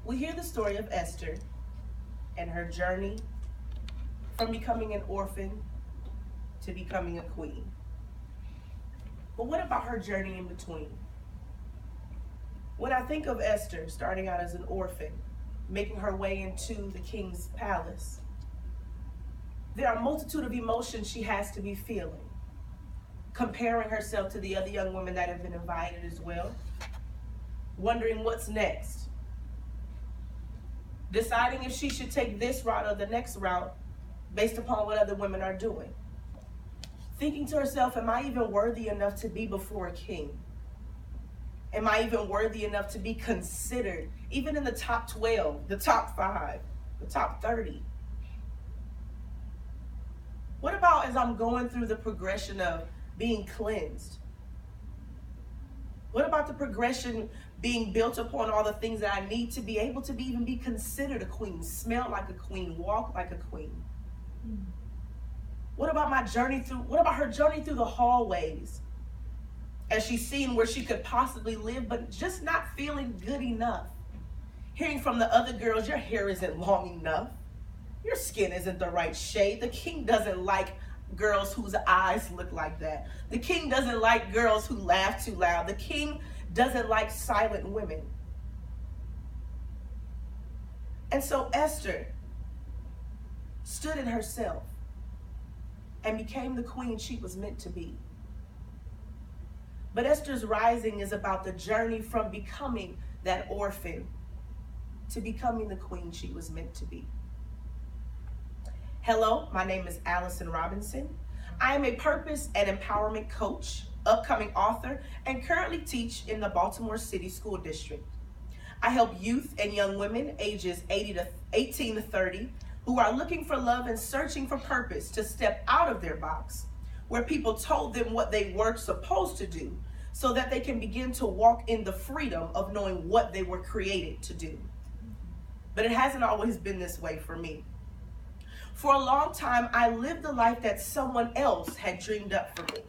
We hear the story of Esther and her journey from becoming an orphan to becoming a queen. But what about her journey in between? When I think of Esther starting out as an orphan, making her way into the king's palace, there are a multitude of emotions she has to be feeling. Comparing herself to the other young women that have been invited as well. Wondering what's next. Deciding if she should take this route or the next route based upon what other women are doing. Thinking to herself, am I even worthy enough to be before a king? Am I even worthy enough to be considered, even in the top 12, the top 5, the top 30? What about as I'm going through the progression of being cleansed? What about the progression being built upon all the things that I need to be able to even be considered a queen, smell like a queen, walk like a queen? What about her journey through the hallways as she's seen where she could possibly live, but just not feeling good enough? Hearing from the other girls, your hair isn't long enough. Your skin isn't the right shade. The king doesn't like girls whose eyes look like that. The king doesn't like girls who laugh too loud. The king doesn't like silent women. And so Esther stood in herself and became the queen she was meant to be. But Esther's rising is about the journey from becoming that orphan to becoming the queen she was meant to be. Hello, my name is Allyson Robinson. I am a purpose and empowerment coach, upcoming author, and currently teach in the Baltimore City School District. I help youth and young women ages 18 to 30 who are looking for love and searching for purpose to step out of their box, where people told them what they weren't supposed to do, so that they can begin to walk in the freedom of knowing what they were created to do. But it hasn't always been this way for me. For a long time, I lived the life that someone else had dreamed up for me.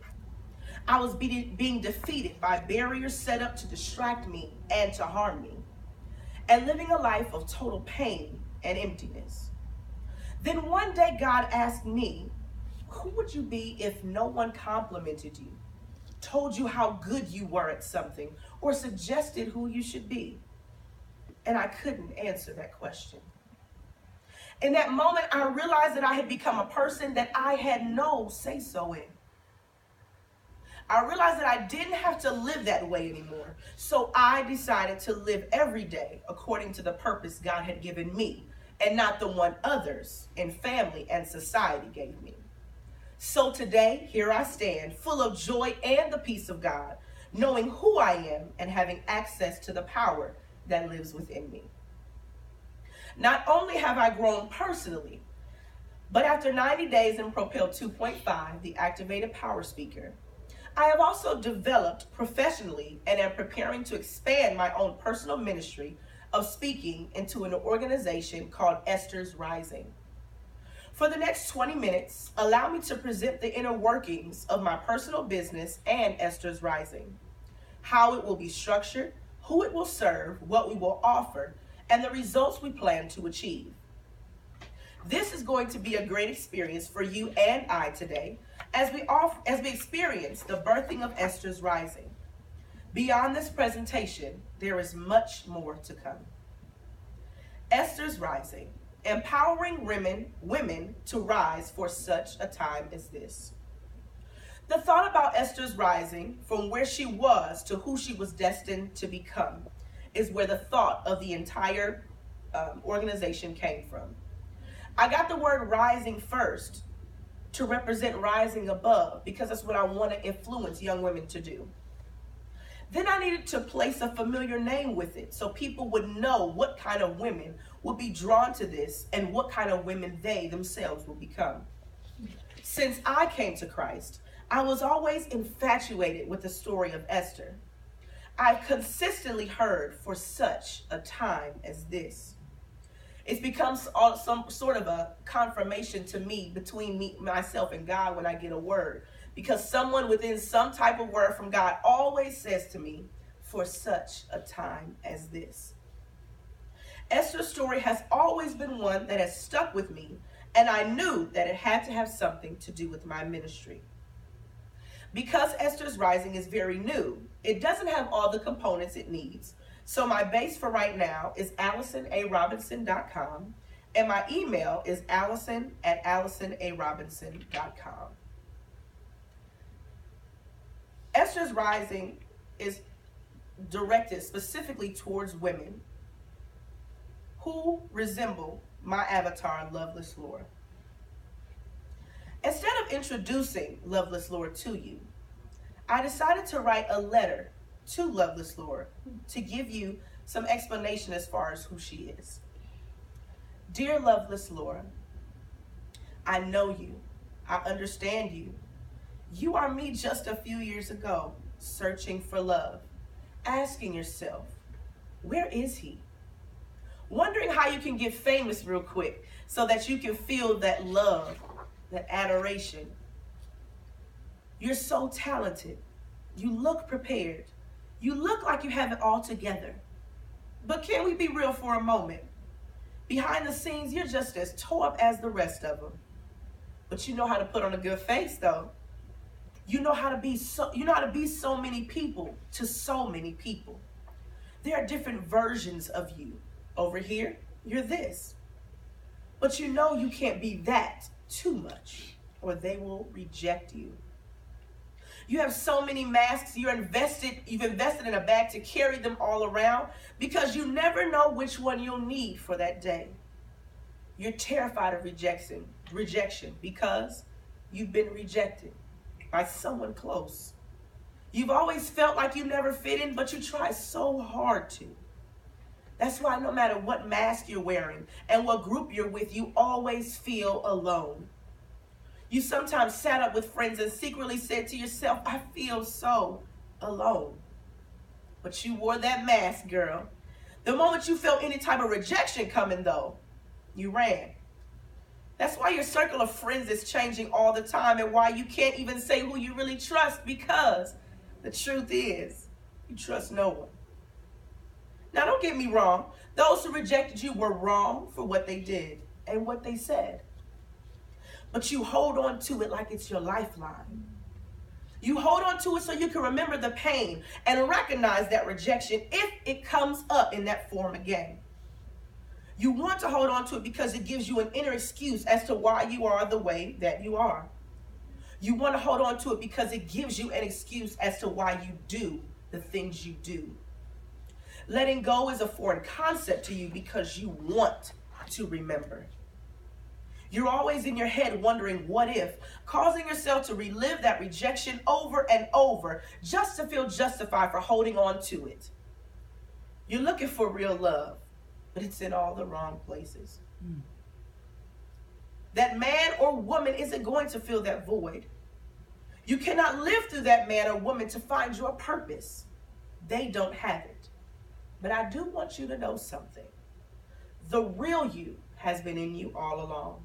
I was being defeated by barriers set up to distract me and to harm me, and living a life of total pain and emptiness. Then one day God asked me, who would you be if no one complimented you, told you how good you were at something, or suggested who you should be? And I couldn't answer that question. In that moment, I realized that I had become a person that I had no say-so in. I realized that I didn't have to live that way anymore. So I decided to live every day according to the purpose God had given me, and not the one others in family and society gave me. So today, here I stand, full of joy and the peace of God, knowing who I am and having access to the power that lives within me. Not only have I grown personally, but after 90 days in Propel 2.5, the activated PowerSpeaker, I have also developed professionally and am preparing to expand my own personal ministry of speaking into an organization called Esther's Rising. For the next 20 minutes, allow me to present the inner workings of my personal business and Esther's Rising, how it will be structured, who it will serve, what we will offer, and the results we plan to achieve. This is going to be a great experience for you and I today as we experience the birthing of Esther's Rising. Beyond this presentation, there is much more to come. Esther's Rising, empowering women to rise for such a time as this. The thought about Esther's rising from where she was to who she was destined to become is where the thought of the entire organization came from. I got the word rising first to represent rising above, because that's what I want to influence young women to do. Then I needed to place a familiar name with it so people would know what kind of women would be drawn to this and what kind of women they themselves will become. Since I came to Christ, I was always infatuated with the story of Esther. I've consistently heard for such a time as this. It's become some sort of a confirmation to me between myself and God when I get a word, because someone within some type of word from God always says to me, for such a time as this. Esther's story has always been one that has stuck with me, and I knew that it had to have something to do with my ministry. Because Esther's Rising is very new, it doesn't have all the components it needs. So my base for right now is AllisonARobinson.com, and my email is Allyson@AllisonARobinson.com. Esther's Rising is directed specifically towards women who resemble my avatar, Loveless Laura. Instead of introducing Loveless Laura to you, I decided to write a letter to Loveless Laura to give you some explanation as far as who she is. Dear Loveless Laura, I know you. I understand you. You are me just a few years ago, searching for love, asking yourself, where is he? Wondering how you can get famous real quick so that you can feel that love, that adoration. You're so talented. You look prepared. You look like you have it all together. But can we be real for a moment? Behind the scenes, you're just as tore up as the rest of them. But you know how to put on a good face, though. You know how to be so many people to so many people. There are different versions of you. Over here, you're this. But you know you can't be that too much, or they will reject you. You have so many masks, you've invested in a bag to carry them all around because you never know which one you'll need for that day. You're terrified of rejection because you've been rejected by someone close. You've always felt like you never fit in, but you try so hard to. That's why no matter what mask you're wearing and what group you're with, you always feel alone. You sometimes sat up with friends and secretly said to yourself, I feel so alone. But you wore that mask, girl. The moment you felt any type of rejection coming, though, you ran. That's why your circle of friends is changing all the time and why you can't even say who you really trust, because the truth is, you trust no one. Now, don't get me wrong. Those who rejected you were wrong for what they did and what they said. But you hold on to it like it's your lifeline. You hold on to it so you can remember the pain and recognize that rejection if it comes up in that form again. You want to hold on to it because it gives you an inner excuse as to why you are the way that you are. You want to hold on to it because it gives you an excuse as to why you do the things you do. Letting go is a foreign concept to you because you want to remember. You're always in your head wondering what if, causing yourself to relive that rejection over and over just to feel justified for holding on to it. You're looking for real love, but it's in all the wrong places. That man or woman isn't going to fill that void. You cannot live through that man or woman to find your purpose. They don't have it. But I do want you to know something. The real you has been in you all along.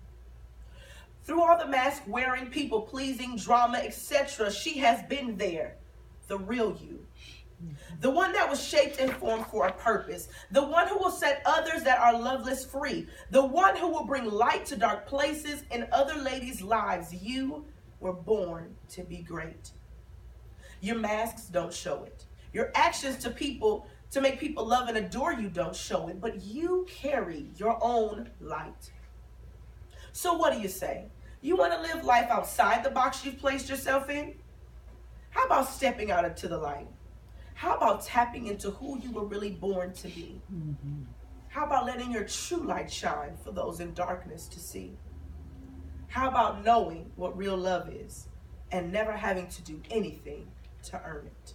Through all the mask wearing, people pleasing, drama, etc., she has been there. The real you. The one that was shaped and formed for a purpose. The one who will set others that are loveless free. The one who will bring light to dark places in other ladies' lives. You were born to be great. Your masks don't show it. Your actions to make people love and adore you don't show it, but you carry your own light. So what do you say? You want to live life outside the box you've placed yourself in? How about stepping out into the light? How about tapping into who you were really born to be? How about letting your true light shine for those in darkness to see? How about knowing what real love is and never having to do anything to earn it?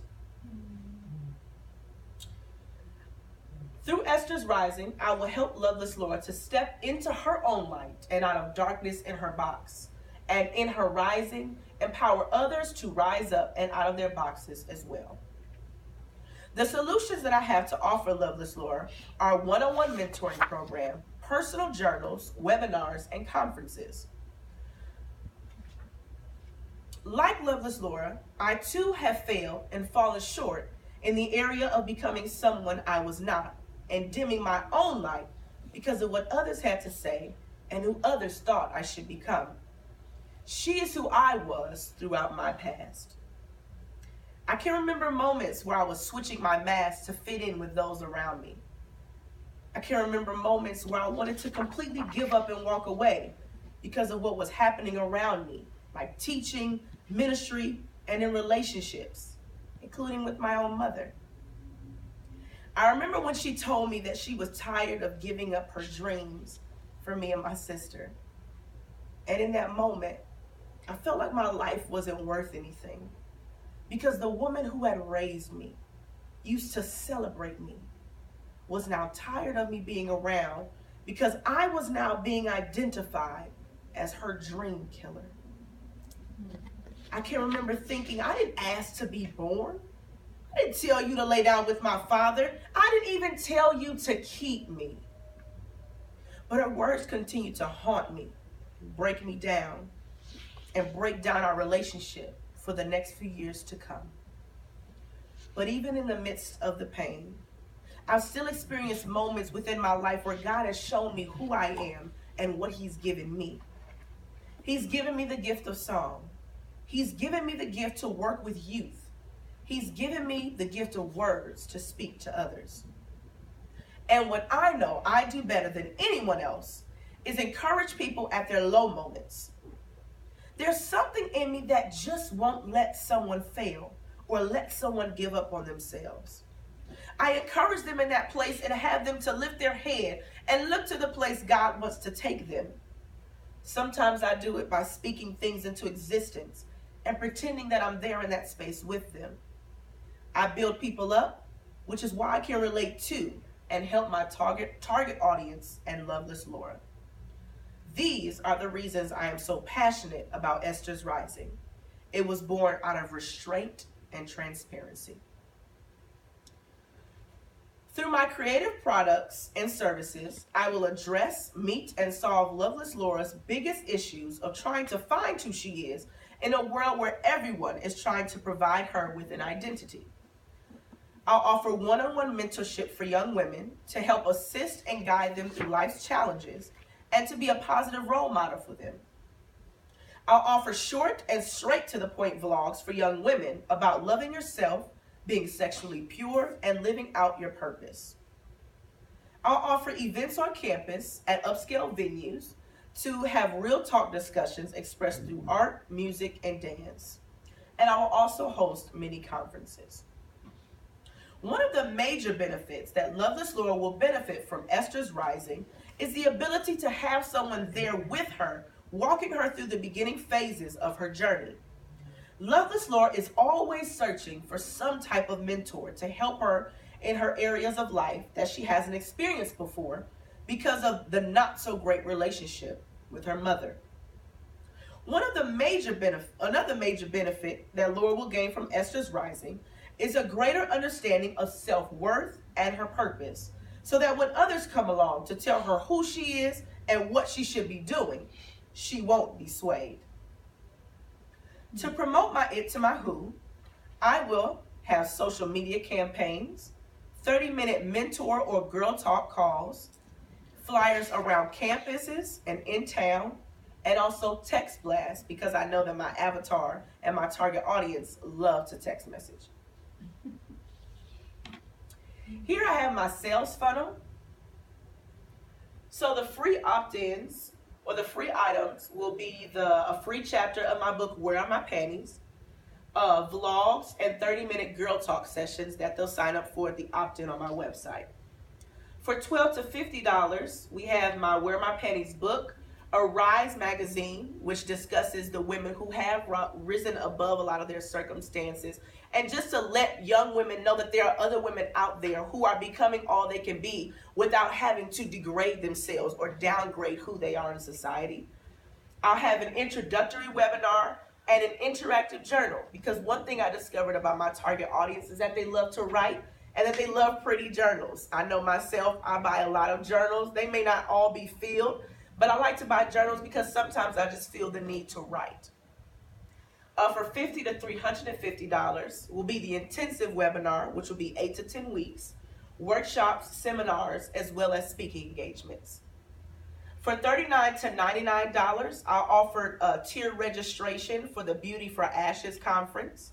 Through Esther's Rising, I will help Loveless Laura to step into her own light and out of darkness in her box. And in her rising, empower others to rise up and out of their boxes as well. The solutions that I have to offer Loveless Laura are one-on-one mentoring program, personal journals, webinars, and conferences. Like Loveless Laura, I too have failed and fallen short in the area of becoming someone I was not, and dimming my own light because of what others had to say and who others thought I should become. She is who I was throughout my past. I can remember moments where I was switching my mask to fit in with those around me. I can remember moments where I wanted to completely give up and walk away because of what was happening around me, like teaching, ministry, and in relationships, including with my own mother. I remember when she told me that she was tired of giving up her dreams for me and my sister. And in that moment, I felt like my life wasn't worth anything because the woman who had raised me, used to celebrate me, was now tired of me being around because I was now being identified as her dream killer. I can remember thinking, I didn't ask to be born. I didn't tell you to lay down with my father. I didn't even tell you to keep me. But her words continued to haunt me, break me down, and break down our relationship for the next few years to come. But even in the midst of the pain, I've still experienced moments within my life where God has shown me who I am and what He's given me. He's given me the gift of song. He's given me the gift to work with youth. He's given me the gift of words to speak to others. And what I know I do better than anyone else is encourage people at their low moments. There's something in me that just won't let someone fail or let someone give up on themselves. I encourage them in that place and have them to lift their head and look to the place God wants to take them. Sometimes I do it by speaking things into existence and pretending that I'm there in that space with them. I build people up, which is why I can relate to and help my target audience and Loveless Laura. These are the reasons I am so passionate about Esther's Rising. It was born out of restraint and transparency. Through my creative products and services, I will address, meet, and solve Loveless Laura's biggest issues of trying to find who she is in a world where everyone is trying to provide her with an identity. I'll offer one-on-one mentorship for young women to help assist and guide them through life's challenges and to be a positive role model for them. I'll offer short and straight to the point vlogs for young women about loving yourself, being sexually pure, and living out your purpose. I'll offer events on campus at upscale venues to have real talk discussions expressed through art, music, and dance. And I will also host mini conferences. One of the major benefits that Loveless Laura will benefit from Esther's Rising is the ability to have someone there with her, walking her through the beginning phases of her journey. Loveless Laura is always searching for some type of mentor to help her in her areas of life that she hasn't experienced before because of the not so great relationship with her mother. Another major benefit that Laura will gain from Esther's Rising is a greater understanding of self-worth and her purpose, so that when others come along to tell her who she is and what she should be doing, she won't be swayed. To promote my It to my Who, I will have social media campaigns, 30-minute mentor or girl talk calls, flyers around campuses and in town, and also text blasts because I know that my avatar and my target audience love to text message. Here I have my sales funnel. So the free opt-ins or the free items will be a free chapter of my book, Where Are My Panties, vlogs, and 30-minute girl talk sessions that they'll sign up for at the opt-in on my website. For $12 to $50, we have my Where Are My Panties book, a Rise magazine, which discusses the women who have risen above a lot of their circumstances, and just to let young women know that there are other women out there who are becoming all they can be without having to degrade themselves or downgrade who they are in society. I'll have an introductory webinar and an interactive journal, because one thing I discovered about my target audience is that they love to write and that they love pretty journals. I know myself, I buy a lot of journals. They may not all be filled, but I like to buy journals because sometimes I just feel the need to write. For $50 to $350 will be the intensive webinar, which will be 8 to 10 weeks, workshops, seminars, as well as speaking engagements. For $39 to $99, I offered a tier registration for the Beauty for Ashes conference.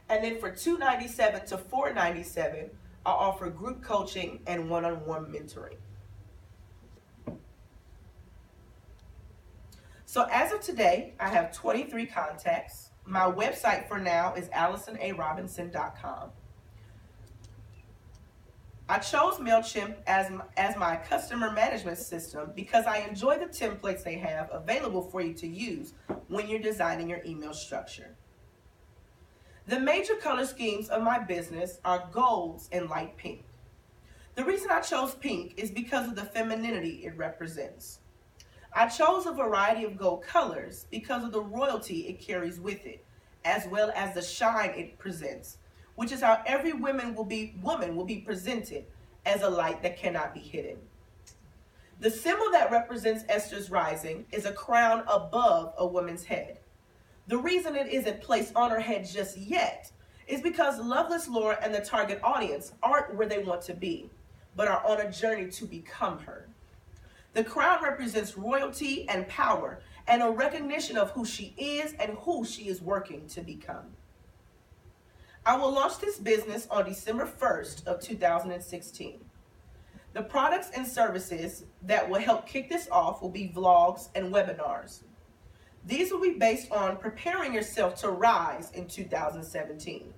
And then for $297 to $497, I offer group coaching and one-on-one mentoring. So as of today, I have 23 contacts. My website for now is AllisonARobinson.com. I chose MailChimp as my customer management system because I enjoy the templates they have available for you to use when you're designing your email structure. The major color schemes of my business are golds and light pink. The reason I chose pink is because of the femininity it represents. I chose a variety of gold colors because of the royalty it carries with it, as well as the shine it presents, which is how every woman will be presented as a light that cannot be hidden. The symbol that represents Esther's rising is a crown above a woman's head. The reason it isn't placed on her head just yet is because Loveless Laura and the target audience aren't where they want to be, but are on a journey to become her. The crown represents royalty and power and a recognition of who she is and who she is working to become. I will launch this business on December 1st of 2016. The products and services that will help kick this off will be vlogs and webinars. These will be based on preparing yourself to rise in 2017.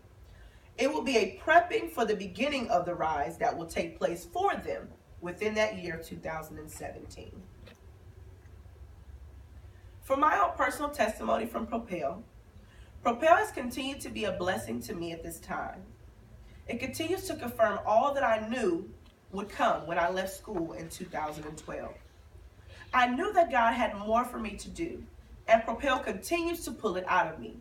It will be a prepping for the beginning of the rise that will take place for them within that year 2017. For my own personal testimony from Propel, Propel has continued to be a blessing to me at this time. It continues to confirm all that I knew would come when I left school in 2012. I knew that God had more for me to do, and Propel continues to pull it out of me.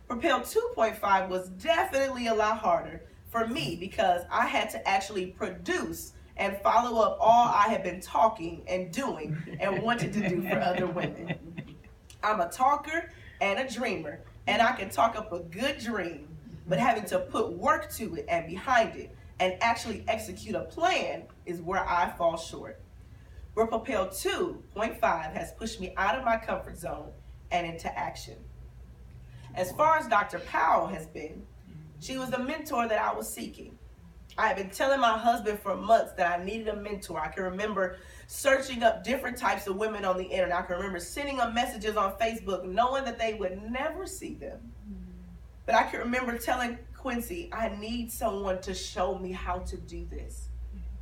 Propel 2.5 was definitely a lot harder for me because I had to actually produce and follow up all I had been talking and doing and wanted to do for other women. I'm a talker and a dreamer, and I can talk up a good dream, but having to put work to it and behind it and actually execute a plan is where I fall short. Where Propel 2.5 has pushed me out of my comfort zone and into action. As far as Dr. Powell has been, she was the mentor that I was seeking. I have been telling my husband for months that I needed a mentor. I can remember searching up different types of women on the internet. I can remember sending them messages on Facebook knowing that they would never see them. But I can remember telling Quincy, I need someone to show me how to do this.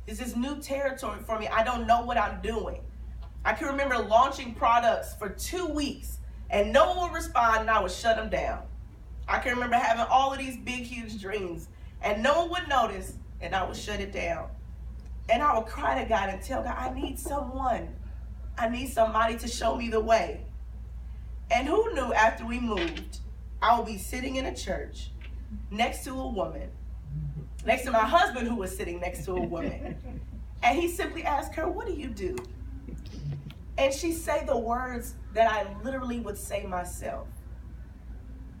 This is new territory for me. I don't know what I'm doing. I can remember launching products for 2 weeks and no one would respond and I would shut them down. I can remember having all of these big, huge dreams and no one would notice and I would shut it down. And I would cry to God and tell God, I need someone. I need somebody to show me the way. And who knew after we moved, I would be sitting in a church next to a woman, next to my husband who was sitting next to a woman. And he simply asked her, what do you do? And she say the words that I literally would say myself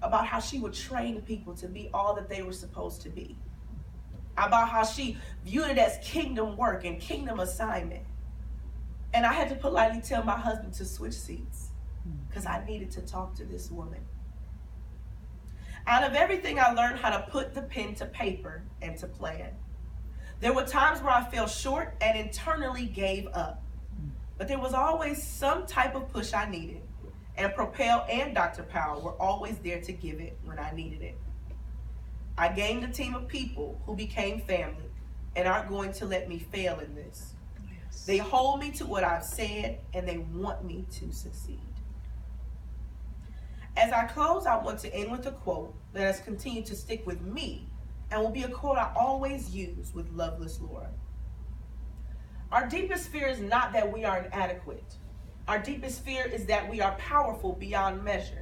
about how she would train people to be all that they were supposed to be. About how she viewed it as kingdom work and kingdom assignment. And I had to politely tell my husband to switch seats because I needed to talk to this woman. Out of everything, I learned how to put the pen to paper and to plan. There were times where I fell short and internally gave up. But there was always some type of push I needed. And Propel and Dr. Powell were always there to give it when I needed it. I gained a team of people who became family and aren't going to let me fail in this. Yes. They hold me to what I've said and they want me to succeed. As I close, I want to end with a quote that has continued to stick with me and will be a quote I always use with Loveless Laura. Our deepest fear is not that we are inadequate. Our deepest fear is that we are powerful beyond measure.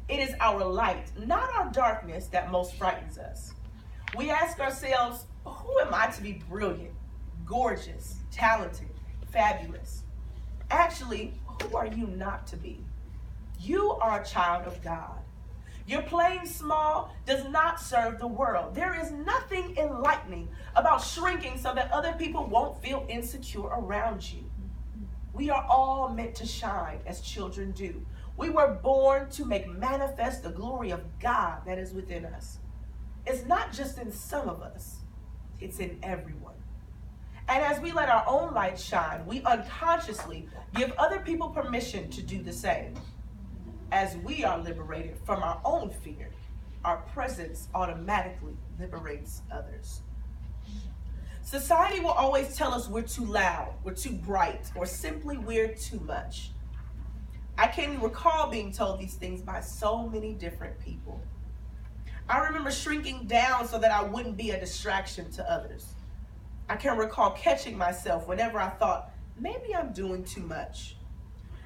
It is our light, not our darkness, that most frightens us. We ask ourselves, who am I to be brilliant, gorgeous, talented, fabulous? Actually, who are you not to be? You are a child of God. Your playing small does not serve the world. There is nothing enlightening about shrinking so that other people won't feel insecure around you. We are all meant to shine as children do. We were born to make manifest the glory of God that is within us. It's not just in some of us, it's in everyone. And as we let our own light shine, we unconsciously give other people permission to do the same. As we are liberated from our own fear, our presence automatically liberates others. Society will always tell us we're too loud, we're too bright, or simply we're too much. I can recall being told these things by so many different people. I remember shrinking down so that I wouldn't be a distraction to others. I can recall catching myself whenever I thought, maybe I'm doing too much.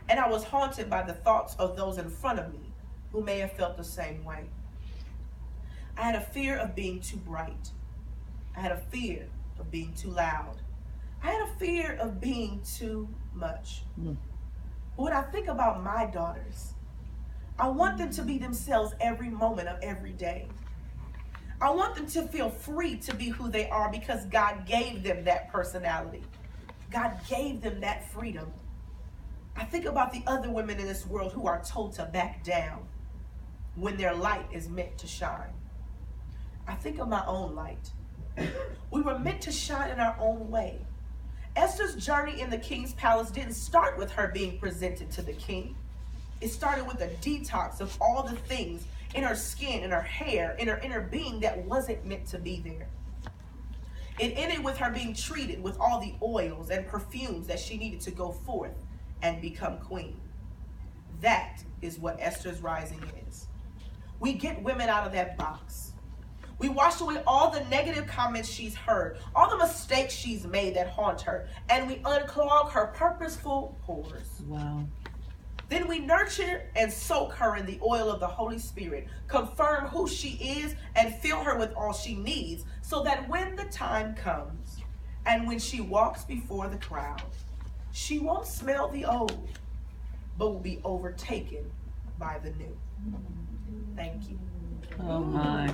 And I was haunted by the thoughts of those in front of me who may have felt the same way. I had a fear of being too bright. I had a fear of being too loud. I had a fear of being too much. When I think about my daughters, I want them to be themselves every moment of every day. I want them to feel free to be who they are because God gave them that personality. God gave them that freedom. I think about the other women in this world who are told to back down when their light is meant to shine. I think of my own light. We were meant to shine in our own way. Esther's journey in the king's palace didn't start with her being presented to the king. It started with a detox of all the things in her skin, in her hair, in her inner being that wasn't meant to be there. It ended with her being treated with all the oils and perfumes that she needed to go forth and become queen. That is what Esther's rising is. We get women out of that box. We wash away all the negative comments she's heard, all the mistakes she's made that haunt her, and we unclog her purposeful pores. Wow. Then we nurture and soak her in the oil of the Holy Spirit, confirm who she is, and fill her with all she needs, so that when the time comes, and when she walks before the crowd, she won't smell the old, but will be overtaken by the new. Thank you. Oh my.